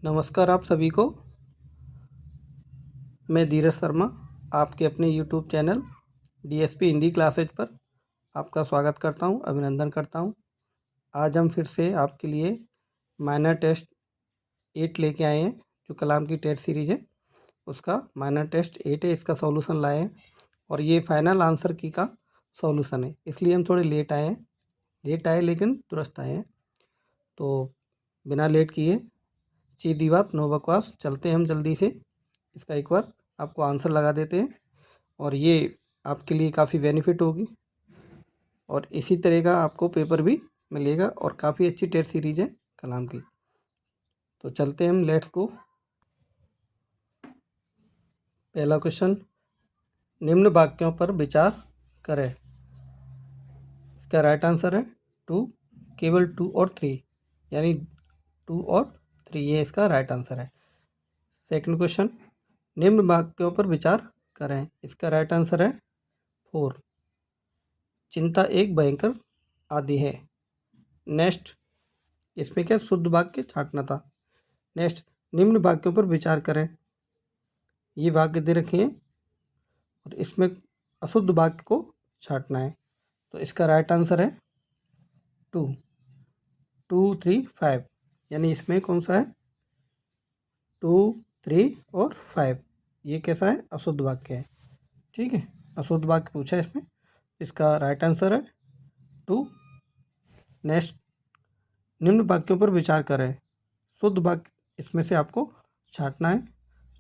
नमस्कार आप सभी को। मैं धीरज शर्मा आपके अपने YouTube channel DSP Hindi classes पर आपका स्वागत करता हूं, अभिनंदन करता हूं। आज हम फिर से आपके लिए माइनर टेस्ट 8 लेके आए हैं। जो कलाम की टेस्ट सीरीज़ है उसका माइनर टेस्ट 8 है, इसका सॉल्यूशन लाए हैं और ये फाइनल आंसर की का सॉल्यूशन है। इसलिए हम थोड़े लेट आए लेकिन दुरुस्त आए हैं। तो बिना लेट किए सीधी बात नो बकवास, चलते हैं हम जल्दी से। इसका एक बार आपको आंसर लगा देते हैं और ये आपके लिए काफ़ी बेनिफिट होगी और इसी तरह का आपको पेपर भी मिलेगा और काफ़ी अच्छी टेस्ट सीरीज है कलाम की। तो चलते हैं हम, लेट्स गो। पहला क्वेश्चन, निम्न वाक्यों पर विचार करें। इसका राइट आंसर है 2, केवल 2 और 3, यानी 2 और 3, ये इसका राइट आंसर है। सेकंड क्वेश्चन, निम्न वाक्यों पर विचार करें। इसका राइट आंसर है 4, चिंता एक भयंकर आदि है। नेक्स्ट, इसमें क्या शुद्ध वाक्य छांटना था। नेक्स्ट, निम्न वाक्यों पर विचार करें। ये वाक्य दे रखे हैं और इसमें अशुद्ध वाक्य को छांटना है। तो इसका राइट आंसर है 2, 2, 3, 5, यानी इसमें कौन सा है 2, 3 और 5। ये कैसा है, अशुद्ध वाक्य है। ठीक है, अशुद्ध वाक्य पूछा है इसमें, इसका राइट आंसर है 2। नेक्स्ट, निम्न वाक्यों पर विचार करें। शुद्ध वाक्य इसमें से आपको छांटना है।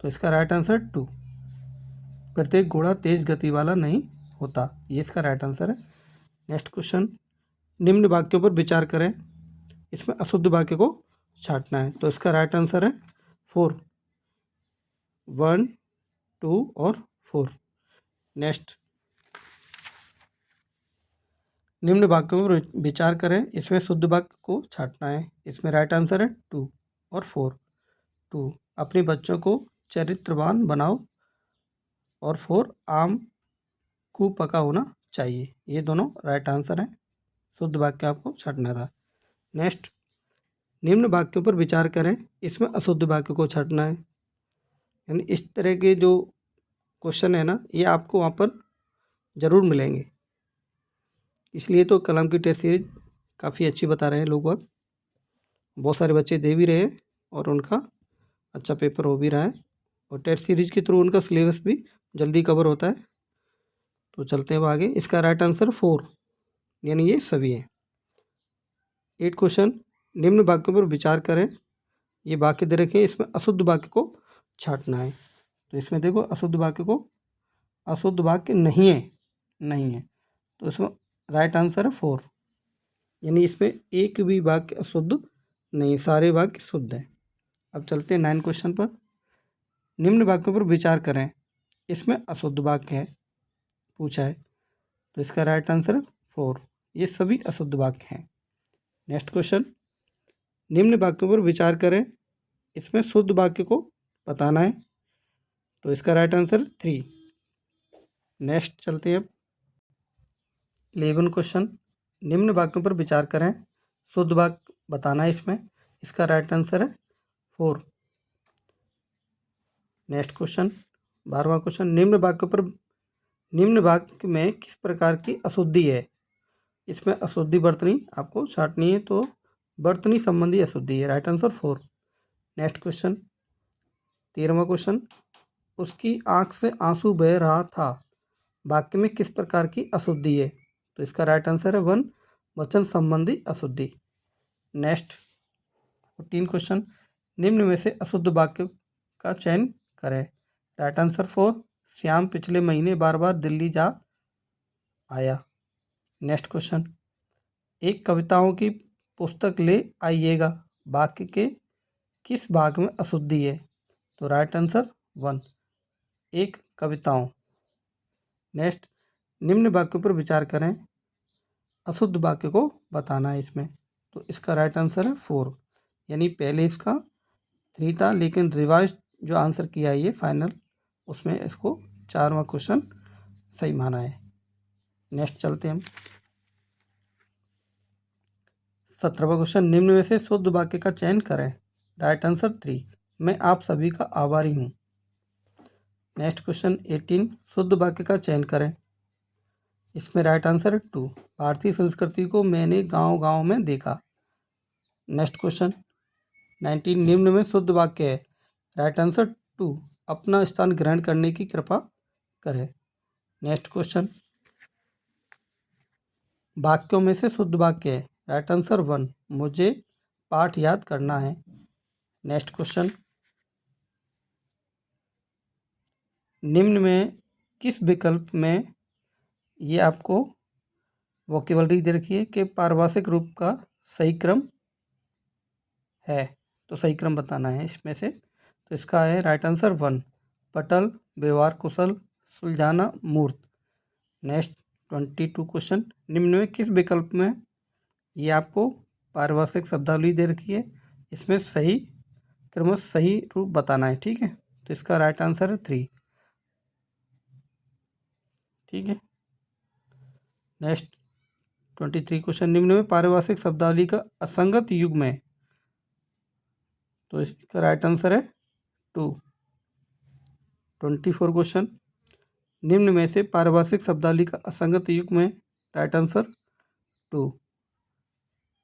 तो इसका राइट आंसर 2, प्रत्येक घोड़ा तेज गति वाला नहीं होता, ये इसका राइट आंसर है। नेक्स्ट क्वेश्चन, निम्न वाक्यों पर विचार करें। इसमें अशुद्ध वाक्य को छांटना है। तो इसका राइट आंसर है 4, 1, 2 और 4। नेक्स्ट, निम्न वाक्यों पर विचार करें। इसमें शुद्ध वाक्य को छांटना है। इसमें राइट आंसर है 2 और 4। 2, अपने बच्चों को चरित्रवान बनाओ और 4, आम को पका होना चाहिए। ये दोनों राइट आंसर हैं। शुद्ध वाक्य आपको छांटना था। नेक्स्ट, निम्न वाक्यों पर विचार करें। इसमें अशुद्ध वाक्य को छांटना है। यानी इस तरह के जो क्वेश्चन है ना, ये आपको वहाँ पर ज़रूर मिलेंगे। इसलिए तो कलाम की टेस्ट सीरीज काफ़ी अच्छी बता रहे हैं लोग बाग। बहुत सारे बच्चे दे भी रहे हैं और उनका अच्छा पेपर हो भी रहा है और टेस्ट सीरीज के थ्रू उनका सिलेबस भी जल्दी कवर होता है। तो चलते हैं अब आगे। इसका राइट आंसर 4, यानी ये सभी है। 8 क्वेश्चन, निम्न वाक्यों पर विचार करें। ये वाक्य दे रखे हैं, इसमें अशुद्ध वाक्य को छांटना है। तो इसमें देखो, अशुद्ध वाक्य को, अशुद्ध वाक्य नहीं है, तो इसमें राइट आंसर है 4, यानी इसमें एक भी वाक्य अशुद्ध नहीं, सारे वाक्य शुद्ध हैं। अब चलते हैं 9 क्वेश्चन पर। निम्न वाक्यों पर विचार करें। इसमें अशुद्ध वाक्य है पूछा है, तो इसका राइट आंसर है 4, ये सभी अशुद्ध वाक्य हैं। नेक्स्ट क्वेश्चन, निम्न वाक्यों पर विचार करें। इसमें शुद्ध वाक्य को बताना है, तो इसका राइट आंसर 3। नेक्स्ट चलते हैं अब 11 क्वेश्चन, निम्न वाक्यों पर विचार करें। शुद्ध वाक्य बताना है इसमें, इसका राइट आंसर है 4। नेक्स्ट क्वेश्चन 12वां क्वेश्चन, निम्न वाक्य में किस प्रकार की अशुद्धि है। इसमें अशुद्धि बर्तनी आपको छांटनी है, तो बर्तनी संबंधी अशुद्धि है, राइट आंसर 4। नेक्स्ट क्वेश्चन 13वां क्वेश्चन, उसकी आंख से आंसू बह रहा था, वाक्य में किस प्रकार की अशुद्धि है। तो इसका राइट आंसर है 1, वचन संबंधी अशुद्धि। नेक्स्ट 14 क्वेश्चन, निम्न में से अशुद्ध वाक्य का चयन करें। राइट आंसर 4, श्याम पिछले महीने बार बार दिल्ली जा आया। नेक्स्ट क्वेश्चन, एक कविताओं की पुस्तक ले आइएगा, वाक्य के किस भाग में अशुद्धि है। तो राइट आंसर 1, एक कविताओं। नेक्स्ट, निम्न वाक्यों पर विचार करें। अशुद्ध वाक्य को बताना है इसमें, तो इसका राइट आंसर है 4, यानी पहले इसका 3 था लेकिन रिवाइज जो आंसर किया है ये फाइनल, उसमें इसको 4वां क्वेश्चन सही माना है। नेक्स्ट चलते हैं हम 17वां क्वेश्चन, निम्न में से शुद्ध वाक्य का चयन करें। राइट आंसर 3, मैं आप सभी का आभारी हूँ। नेक्स्ट क्वेश्चन 18, शुद्ध वाक्य का चयन करें। इसमें राइट आंसर है 2, भारतीय संस्कृति को मैंने गांव गांव में देखा। नेक्स्ट क्वेश्चन 19, निम्न में शुद्ध वाक्य है। राइट आंसर 2, अपना स्थान ग्रहण करने की कृपा करें। नेक्स्ट क्वेश्चन, वाक्यों में से शुद्ध वाक्य है। राइट आंसर 1, मुझे पाठ याद करना है। नेक्स्ट क्वेश्चन, निम्न में किस विकल्प में ये आपको वोकेबलरी दे रखी है कि पारिभाषिक रूप का सही क्रम है, तो सही क्रम बताना है इसमें से। तो इसका है राइट आंसर 1, पटल, व्यवहार कुशल, सुलझाना, मूर्त। नेक्स्ट 22 क्वेश्चन, निम्न में किस विकल्प में ये आपको पारिभाषिक शब्दावली दे रखी है, इसमें सही क्रम सही रूप बताना है। ठीक है, तो इसका राइट आंसर है 3। ठीक है, नेक्स्ट 23 क्वेश्चन, निम्न में पारिभाषिक शब्दावली का असंगत युग्म है, तो इसका राइट आंसर है 2। 24 क्वेश्चन, निम्न में से पारिभाषिक शब्दावली का असंगत युग्म है। Right answer 2।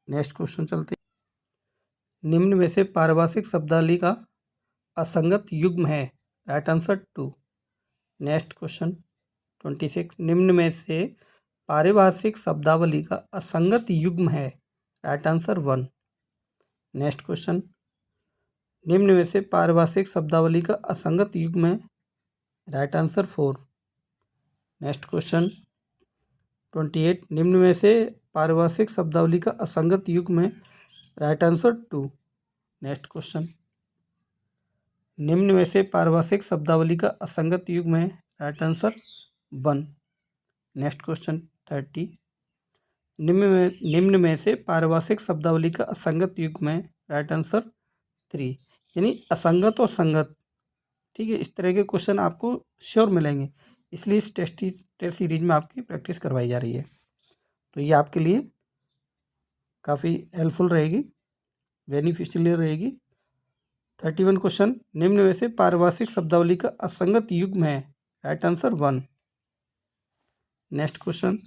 नेक्स्ट क्वेश्चन चलते हैं, निम्न में से पारिभाषिक शब्दावली का असंगत युग्म है। Right answer 2। नेक्स्ट क्वेश्चन 26, निम्न में से पारिभाषिक शब्दावली का असंगत युग्म है। Right answer 1। नेक्स्ट क्वेश्चन, निम्न में से पारिभाषिक शब्दावली का असंगत युग्म है। Right answer 4। नेक्स्ट क्वेश्चन 28, निम्न में से पारिभाषिक शब्दावली का असंगत युग्म है। Right answer 2। नेक्स्ट क्वेश्चन, निम्न में से पारिभाषिक शब्दावली का असंगत युग्म है। Right answer 1। नेक्स्ट क्वेश्चन 30, निम्न में से पारिभाषिक शब्दावली का असंगत युग्म है। राइट आंसर 3, यानी असंगत और संगत। ठीक है, इस तरह के क्वेश्चन आपको श्योर मिलेंगे, इसलिए इस टेस्ट सीरीज में आपकी प्रैक्टिस करवाई जा रही है। तो ये आपके लिए काफ़ी हेल्पफुल रहेगी, बेनिफिशियल रहेगी। 31 क्वेश्चन, निम्न में से पारिभाषिक शब्दावली का असंगत युग्म है। Right answer 1। नेक्स्ट क्वेश्चन,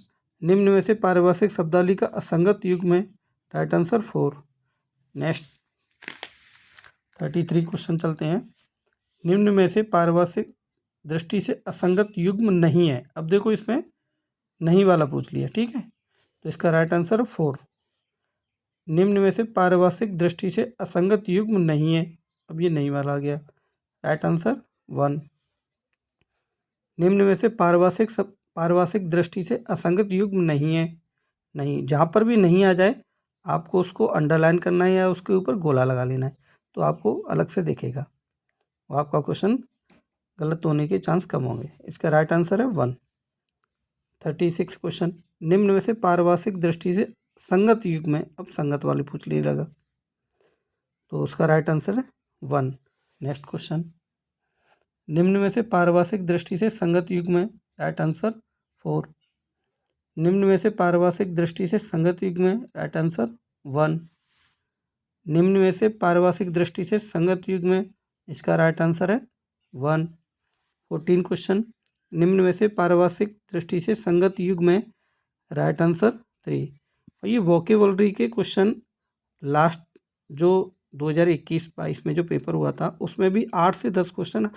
निम्न में से पारिभाषिक शब्दावली का असंगत युग्म है। Right answer 4। नेक्स्ट 33 क्वेश्चन चलते हैं, निम्न में से पारिभाषिक दृष्टि से असंगत युग्म नहीं है। अब देखो इसमें नहीं वाला पूछ लिया। ठीक है, तो इसका राइट आंसर 4। निम्न में से पारिभाषिक दृष्टि से असंगत युग्म नहीं है, अब ये नहीं वाला आ गया। Right answer 1। निम्न में से पारिभाषिक दृष्टि से असंगत युग्म नहीं है। नहीं, जहाँ पर भी नहीं आ जाए आपको उसको अंडरलाइन करना है या उसके ऊपर गोला लगा लेना है, तो आपको अलग से दिखेगा, वो आपका क्वेश्चन गलत होने के चांस कम होंगे। इसका राइट आंसर है 1। 36 क्वेश्चन, निम्न में से पारिभाषिक दृष्टि से संगत युग्म में, अब संगत वाली पूछ ली लगा, तो उसका राइट आंसर है 1। नेक्स्ट क्वेश्चन, निम्न में से पारिभाषिक दृष्टि से संगत युग्म में। Right answer 4। निम्न में से पारिभाषिक दृष्टि से संगत युग्म में। Right answer 1। निम्न में से पारिभाषिक दृष्टि से संगत युग्म में, इसका राइट आंसर है 1। 14 क्वेश्चन, निम्न में से पारिभाषिक दृष्टि से संगत युग्म में। Right answer 3। और ये वोकेबलरी के क्वेश्चन लास्ट जो 2021-22 में जो पेपर हुआ था उसमें भी 8 से 10 क्वेश्चन,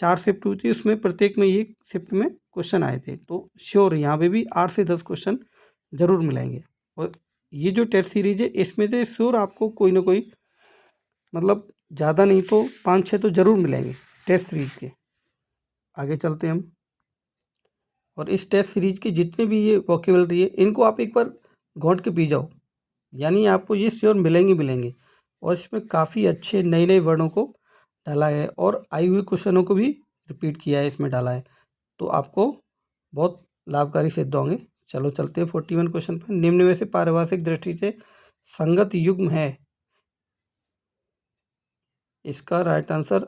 4 शिफ्ट हुई थी, उसमें प्रत्येक में ये शिफ्ट में क्वेश्चन आए थे। तो श्योर यहाँ पे भी 8 से 10 क्वेश्चन जरूर मिलेंगे। और ये जो टेस्ट सीरीज है इसमें से श्योर आपको कोई ना कोई, मतलब ज़्यादा नहीं तो 5-6 तो जरूर मिलेंगे टेस्ट सीरीज के। आगे चलते हैं हम, और इस टेस्ट सीरीज के जितने भी ये वोकेबलरी है इनको आप एक बार घोंट के पी जाओ, यानी आपको ये श्योर मिलेंगे। और इसमें काफ़ी अच्छे नए नए वर्डों को डाला है और आई हुए क्वेश्चनों को भी रिपीट किया है, इसमें डाला है, तो आपको बहुत लाभकारी सिद्ध होंगे। चलो चलते हैं 41 क्वेश्चन पर, निम्न में से पारिभाषिक दृष्टि से संगत युग्म है। इसका राइट आंसर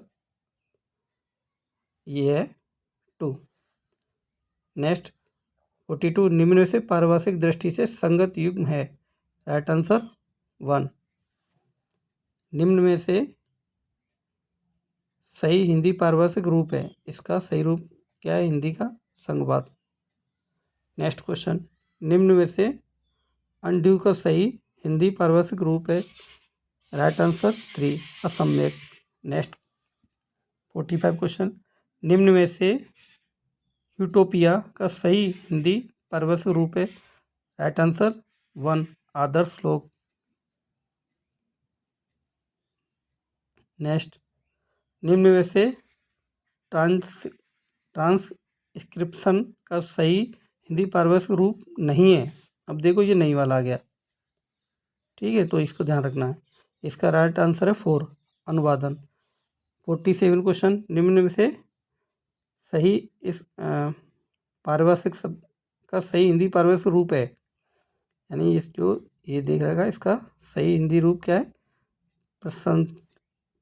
ये है 2। नेक्स्ट 42, निम्न में से पारिभाषिक दृष्टि से संगत युग्म है। Right answer 1। निम्न में से सही हिंदी पारिभाषिक रूप है। इसका सही रूप क्या है हिंदी का? संघवाद। नेक्स्ट क्वेश्चन, निम्न में से अनड्यू का सही हिंदी पारिभाषिक रूप है। Right answer 3 असम्यक। नेक्स्ट 45 क्वेश्चन, निम्न में से यूटोपिया का सही हिंदी पारिभाषिक रूप है। राइट आंसर 1 आदर्श लोक। नेक्स्ट, निम्न में से ट्रांसक्रिप्शन का सही हिंदी पारिभाषिक रूप नहीं है। अब देखो ये नहीं वाला आ गया, ठीक है, तो इसको ध्यान रखना है। इसका राइट आंसर है 4 अनुवादन। 47 क्वेश्चन, निम्न में से सही इस पारिभाषिक शब्द का सही हिंदी पारिभाषिक रूप है, यानी इस जो ये देख रहेगा इसका सही हिंदी रूप क्या है?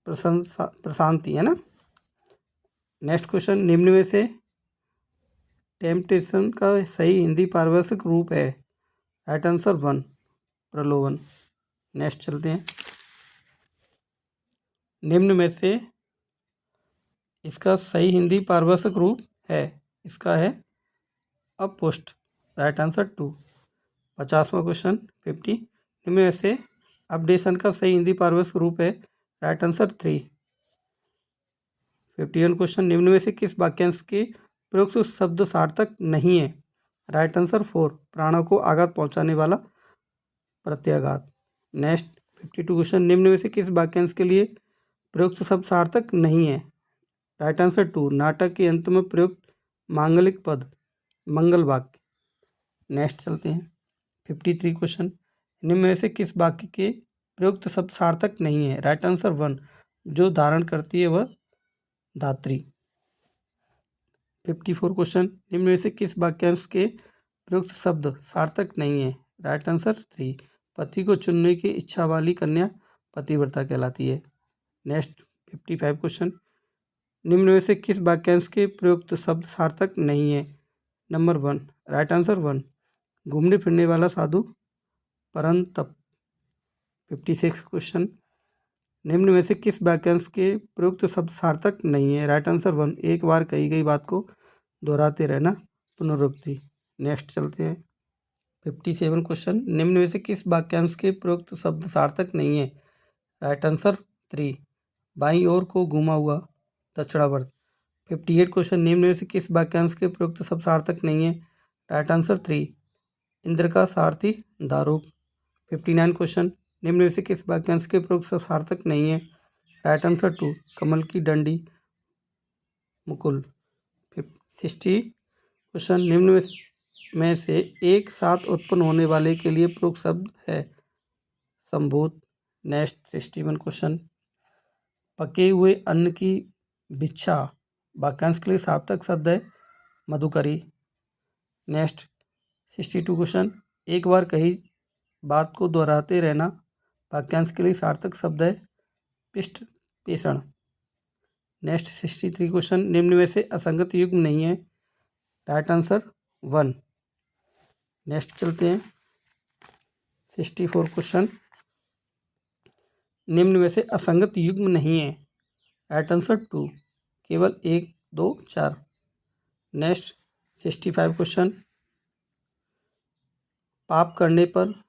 प्रशांति है ना। नेक्स्ट क्वेश्चन, निम्न में से टेम्पटेशन का सही हिंदी पारिभाषिक रूप है। राइट आंसर 1 प्रलोभन। नेक्स्ट चलते हैं, निम्न में से इसका सही हिंदी पारिभाषिक रूप है, इसका है अपुष्ट। Right answer 2। 50वां क्वेश्चन 50, निम्न में से अपडेशन का सही हिंदी पारिभाषिक रूप है। Right answer 3। 51 क्वेश्चन, निम्न में से किस वाक्यांश के प्रयुक्त शब्द सार्थक नहीं है। राइट आंसर 4 प्राणों को आघात पहुंचाने वाला प्रत्याघात। नेक्स्ट 52 क्वेश्चन, निम्न में से किस वाक्यांश के लिए प्रयुक्त शब्द सार्थक नहीं है। राइट आंसर 2 नाटक के अंत में प्रयुक्त मांगलिक पद मंगल वाक्य। नेक्स्ट चलते हैं 53 क्वेश्चन, निम्न में से किस वाक्य के प्रयुक्त शब्द सार्थक नहीं है। राइट आंसर 1 जो धारण करती है वह धात्री। 54 क्वेश्चन, निम्न में से किस वाक्यांश के प्रयुक्त शब्द सार्थक नहीं है। राइट आंसर 3 पति को चुनने की इच्छा वाली कन्या पतिव्रता कहलाती है। नेक्स्ट 55 क्वेश्चन, निम्न में से किस वाक्यांश के प्रयुक्त शब्द सार्थक नहीं है। नंबर 1 राइट आंसर 1 घूमने फिरने वाला साधु परंतप। 56 क्वेश्चन, निम्न में से किस वाक्यांश के प्रयुक्त शब्द सार्थक नहीं है। राइट आंसर 1 एक बार कही गई बात को दोहराते रहना पुनरुक्ति। नेक्स्ट चलते हैं 57 क्वेश्चन, निम्न में से किस वाक्यांश के प्रयुक्त शब्द सार्थक नहीं है। राइट आंसर 3 बाईं ओर को घुमा हुआ दक्षिणावर्त। 58 क्वेश्चन, निम्न में से किस वाक्यांश के प्रयुक्त शब्द सार्थक नहीं है। राइट आंसर 3 इंद्र का सारथी दारूक। 59 क्वेश्चन, निम्न में से किस वाक्यांश के प्रयुक्त शब्द सार्थक नहीं है। राइट आंसर 2 कमल की डंडी मुकुल। 60 क्वेश्चन, निम्न में से एक साथ उत्पन्न होने वाले के लिए प्रयुक्त शब्द है संभूत। नेक्स्ट 61 क्वेश्चन, पके हुए अन्न की भिक्षा वाक्यांश के लिए सार्थक शब्द है मधुकरी। नेक्स्ट 62 क्वेश्चन, एक बार कही बात को दोहराते रहना वाक्यांश के लिए सार्थक शब्द है पिष्ट पेषण। नेक्स्ट 63 क्वेश्चन, निम्न में से असंगत युग्म नहीं है। Right answer 1। नेक्स्ट चलते हैं 64 क्वेश्चन, निम्न में से असंगत युग्म नहीं है। राइट आंसर 2 केवल 1 2 4। नेक्स्ट 65 क्वेश्चन, पाप करने पर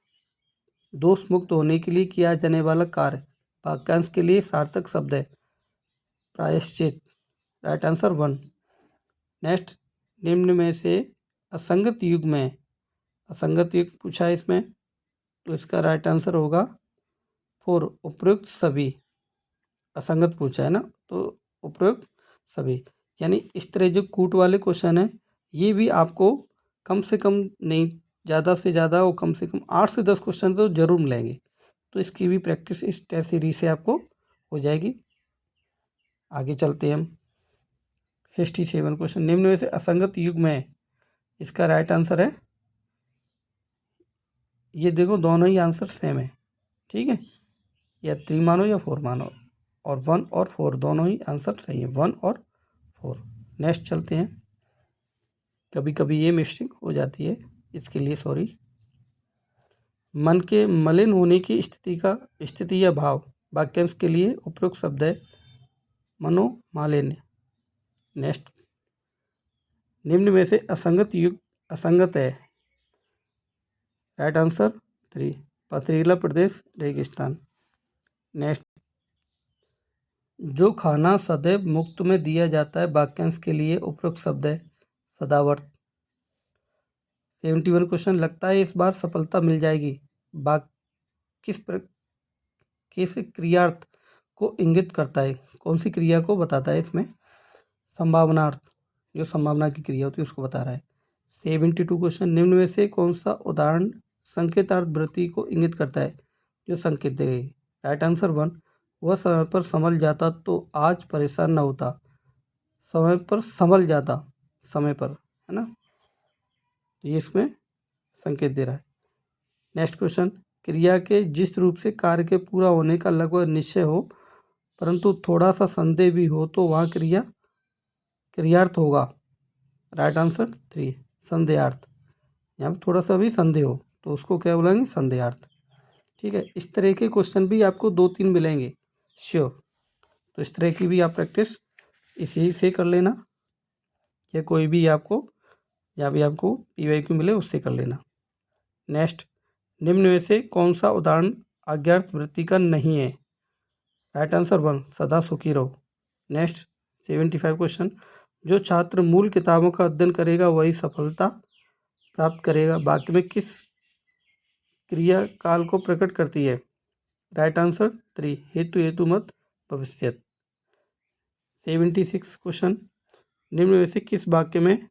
दोष मुक्त होने के लिए किया जाने वाला कार्य वाक्यांश के लिए सार्थक शब्द है प्रायश्चित। Right answer 1। नेक्स्ट, निम्न में से असंगत युग्म है, असंगत युग्म पूछा है इसमें, तो इसका राइट आंसर होगा 4 उपयुक्त सभी। असंगत पूछा है ना, तो उपयुक्त सभी, यानी इस तरह जो कूट वाले क्वेश्चन है ये भी आपको कम से कम नहीं ज़्यादा से ज़्यादा और कम से कम 8 से 10 क्वेश्चन तो जरूर मिलेंगे, तो इसकी भी प्रैक्टिस इस टेस्ट सीरीज से आपको हो जाएगी। आगे चलते हैं हम 67 क्वेश्चन, निम्न में से असंगत युग्म है, इसका राइट आंसर है, ये देखो दोनों ही आंसर सेम है, ठीक है, या 3 मानो या 4 मानो, और 1 और 4 दोनों ही आंसर सही है, 1 और 4। नेक्स्ट चलते हैं, कभी कभी ये मिस्टेक हो जाती है, इसके लिए सॉरी। मन के मलिन होने की स्थिति या भाव वाक्यांश के लिए उपयुक्त शब्द है मनोमालिन्य। नेक्स्ट, निम्न में से असंगत युग असंगत है। राइट आंसर 3, पथरीला प्रदेश रेगिस्तान। नेक्स्ट, जो खाना सदैव मुफ्त में दिया जाता है वाक्यांश के लिए उपरोक्त शब्द है। सदावर्त। 71 क्वेश्चन, लगता है इस बार सफलता मिल जाएगी। किस क्रियार्थ को इंगित करता है? कौन सी क्रिया को बताता है इसमें? संभावनार्थ, जो संभावना की क्रिया होती है उसको बता रहा है। 72 क्वेश्चन, निम्न में से कौन सा उदाहरण संकेतार्थ वृत्ति को इंगित करता है? जो संकेत दे रही है। राइट आंसर 1, वह समय पर संभल जाता तो आज परेशान न होता। समय पर संभल जाता, समय पर, है ना, ये इसमें संकेत दे रहा है। नेक्स्ट क्वेश्चन, क्रिया के जिस रूप से कार्य के पूरा होने का लगभग निश्चय हो परंतु थोड़ा सा संदेह भी हो तो वह क्रियार्थ होगा। Right answer 3, संदेहार्थ। यहाँ पर थोड़ा सा भी संदेह हो तो उसको क्या बोलेंगे? संदेहार्थ। ठीक है, इस तरह के क्वेश्चन भी आपको 2-3 मिलेंगे श्योर। तो इस तरह की भी आप प्रैक्टिस इसी से कर लेना, या कोई भी आपको जहाँ भी आपको PYQ मिले उससे कर लेना। नेक्स्ट, निम्न में से कौन सा उदाहरण अज्ञात वृत्ति का नहीं है? राइट आंसर 1, सदा सुखी रहो। नेक्स्ट 75 क्वेश्चन, जो छात्र मूल किताबों का अध्ययन करेगा वही सफलता प्राप्त करेगा। वाक्य में किस क्रिया काल को प्रकट करती है? राइट आंसर 3, हेतु मत भविष्यत। 76 क्वेश्चन, निम्न में से किस वाक्य में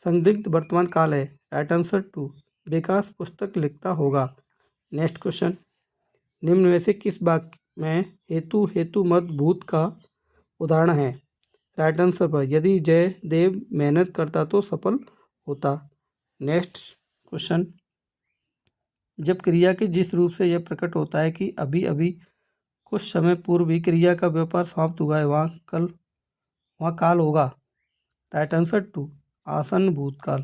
संदिग्ध वर्तमान काल है? राइट आंसर 2, विकास पुस्तक लिखता होगा। नेक्स्ट क्वेश्चन, निम्न में से किस वाक्य में हेतु मत भूत का उदाहरण है? राइट आंसर पर, यदि जयदेव मेहनत करता तो सफल होता। नेक्स्ट क्वेश्चन, जब क्रिया के जिस रूप से यह प्रकट होता है कि अभी अभी कुछ समय पूर्व ही क्रिया का व्यापार समाप्त हुआ है, वहाँ काल होगा। राइट आंसर 2, आसन्न भूतकाल।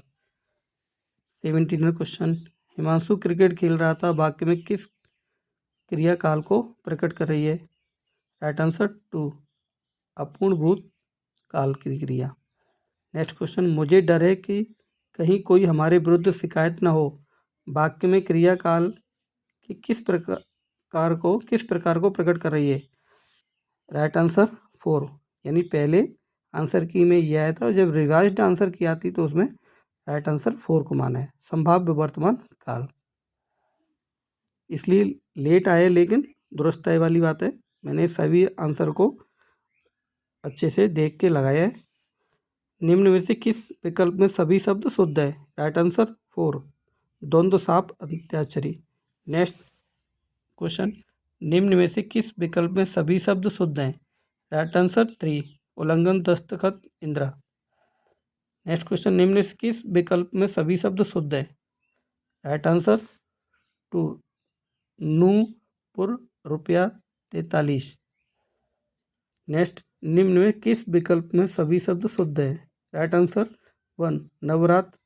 79 क्वेश्चन, हिमांशु क्रिकेट खेल रहा था, वाक्य में किस क्रिया काल को प्रकट कर रही है? राइट आंसर 2, अपूर्ण भूतकाल की क्रिया। नेक्स्ट क्वेश्चन, मुझे डर है कि कहीं कोई हमारे विरुद्ध शिकायत न हो, वाक्य में क्रिया काल की किस प्रकार को प्रकट कर रही है? राइट आंसर 4, यानी पहले आंसर की में यह आया था, जब रिवाइज्ड आंसर की आती तो उसमें राइट आंसर 4 को माना है, संभाव्य वर्तमान काल। इसलिए लेट आए लेकिन दुरुस्त है वाली बात है। मैंने सभी आंसर को अच्छे से देख के लगाया है। निम्न में से किस विकल्प में सभी शब्द शुद्ध है? राइट आंसर 4, द्वंद्व साप अंत्याक्षरी। नेक्स्ट क्वेश्चन, निम्न में से किस विकल्प में सभी शब्द शुद्ध हैं? राइट आंसर 3, उल्लंघन दस्तखत इंदिरा। नेक्स्ट क्वेश्चन, निम्न में से किस विकल्प में सभी शब्द शुद्ध हैं? राइट आंसर 2, नूपुर रुपया 43। नेक्स्ट, निम्न में किस विकल्प में सभी शब्द शुद्ध हैं? राइट आंसर 1, नवरात्र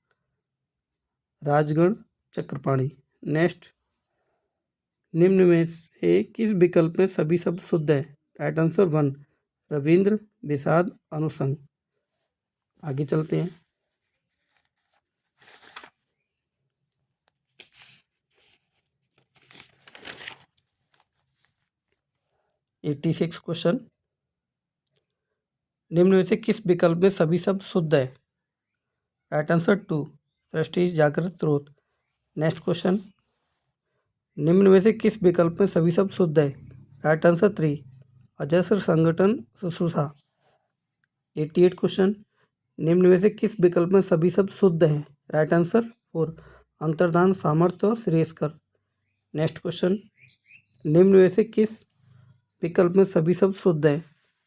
राजगण चक्रपाणी। नेक्स्ट, निम्न में से किस विकल्प में सभी शब्द शुद्ध हैं? राइट आंसर 1, रविंद्र विषाद अनुसंग। आगे चलते हैं। एट्टी 86 क्वेश्चन, निम्न में से किस विकल्प में सभी शब्द शुद्ध है? राइट आंसर 2, सृष्टि जागृत स्रोत। नेक्स्ट क्वेश्चन, निम्न में से किस विकल्प में सभी शब्द शुद्ध है? राइट आंसर 3, अजस्र संगठन शुश्रूषा। 88 क्वेश्चन, निम्न में से किस विकल्प में सभी शब्द शुद्ध हैं? राइट आंसर 4, अंतर्धान सामर्थ्य और श्रेयस्कर। नेक्स्ट क्वेश्चन, निम्न में से किस विकल्प में सभी शब्द शुद्ध हैं?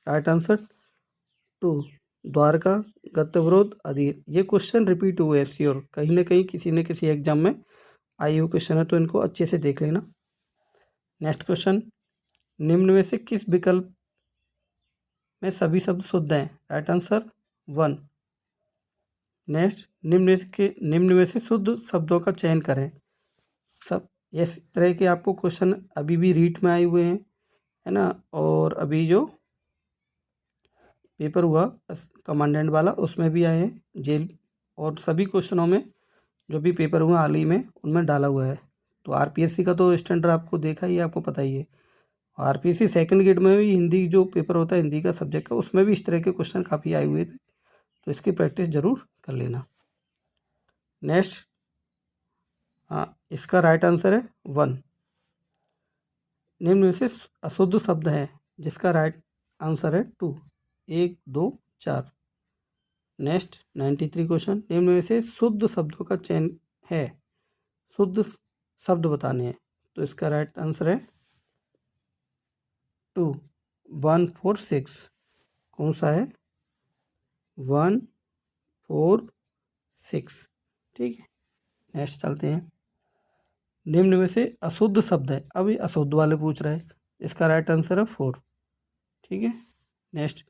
राइट आंसर 2, द्वारका गतविरोध अधीर। ये क्वेश्चन रिपीट हुए हैं श्योर, कहीं ना कहीं किसी न किसी एग्जाम में आई हुए क्वेश्चन है, तो इनको अच्छे से देख लेना। नेक्स्ट क्वेश्चन, निम्न में से किस विकल्प में सभी शब्द शुद्ध हैं? Right answer 1। नेक्स्ट, निम्न में से शुद्ध शब्दों का चयन करें। सब इस तरह के आपको क्वेश्चन अभी भी रीट में आए हुए हैं, है ना, और अभी जो पेपर हुआ कमांडेंट वाला, उसमें भी आए हैं जेल, और सभी क्वेश्चनों में जो भी पेपर हुआ हाल ही में उनमें डाला हुआ है। तो आरपीएससी का तो स्टैंडर्ड आपको देखा ही है, आपको पता ही है। आरपीएससी सेकंड ग्रेड में भी हिंदी जो पेपर होता है हिंदी का सब्जेक्ट का, उसमें भी इस तरह के क्वेश्चन काफ़ी आए हुए थे, तो इसकी प्रैक्टिस ज़रूर कर लेना। नेक्स्ट, हाँ, इसका राइट आंसर है 1। निम्न में से अशुद्ध शब्द है, जिसका राइट आंसर है 2, 1, 2, 4। नेक्स्ट 93 क्वेश्चन, निम्न में से शुद्ध शब्दों का चयन है, शुद्ध शब्द बताने हैं, तो इसका राइट आंसर है 2, 1, 4, 6। कौन सा है? 1, 4, 6। ठीक है, नेक्स्ट चलते हैं। निम्न में से अशुद्ध शब्द है, अभी अशुद्ध वाले पूछ रहा है, इसका राइट आंसर है 4। ठीक है, नेक्स्ट,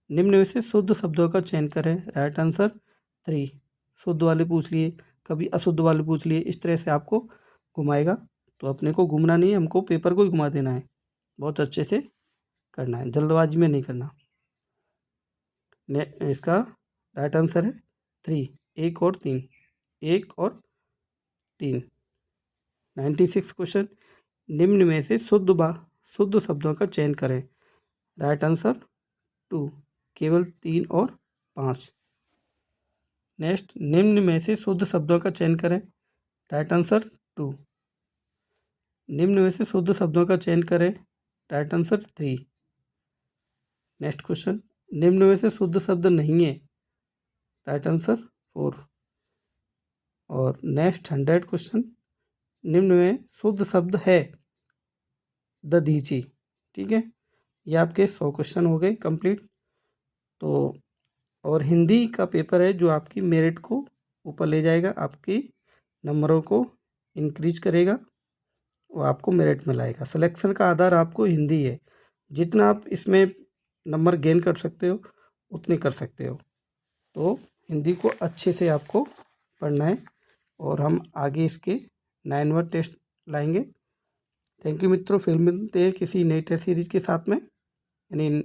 निम्न में से शुद्ध शब्दों का चयन करें, राइट आंसर 3। शुद्ध वाले पूछ लिए, कभी अशुद्ध वाले पूछ लिए, इस तरह से आपको घुमाएगा, तो अपने को घूमना नहीं है, हमको पेपर को ही घुमा देना है, बहुत अच्छे से करना है, जल्दबाजी में नहीं करना। इसका राइट आंसर है 3, 1 और 3, 1 और 3। 96 क्वेश्चन, निम्न में से शुद्ध शब्दों का चयन करें, राइट आंसर 2, केवल 3 और 5। नेक्स्ट, निम्न में से शुद्ध शब्दों का चयन करें, राइट आंसर 2। निम्न में से शुद्ध शब्दों का चयन करें, राइट आंसर 3। नेक्स्ट क्वेश्चन, निम्न में से शुद्ध शब्द नहीं है, राइट आंसर 4। और नेक्स्ट 100 क्वेश्चन, निम्न में शुद्ध शब्द है, दधीची। ठीक है, ये आपके 100 क्वेश्चन हो गए कंप्लीट। तो और हिंदी का पेपर है जो आपकी मेरिट को ऊपर ले जाएगा, आपकी नंबरों को इंक्रीज करेगा, वो आपको मेरिट में लाएगा। सिलेक्शन का आधार आपको हिंदी है, जितना आप इसमें नंबर गेन कर सकते हो उतने कर सकते हो। तो हिंदी को अच्छे से आपको पढ़ना है, और हम आगे इसके 9वां टेस्ट लाएंगे। थैंक यू मित्रों, फिर मिलते हैं किसी नई टेस्ट सीरीज के साथ में, यानी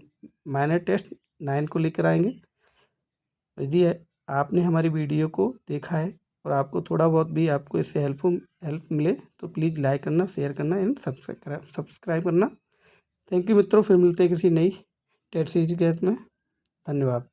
माइनर टेस्ट 9 को लेकर आएंगे। यदि आपने हमारी वीडियो को देखा है और आपको थोड़ा बहुत भी आपको इससे हेल्प मिले, तो प्लीज़ लाइक करना, शेयर करना एंड सब्सक्राइब करना। थैंक यू मित्रों, फिर मिलते हैं किसी नई टेस्ट सीरीज के में। धन्यवाद।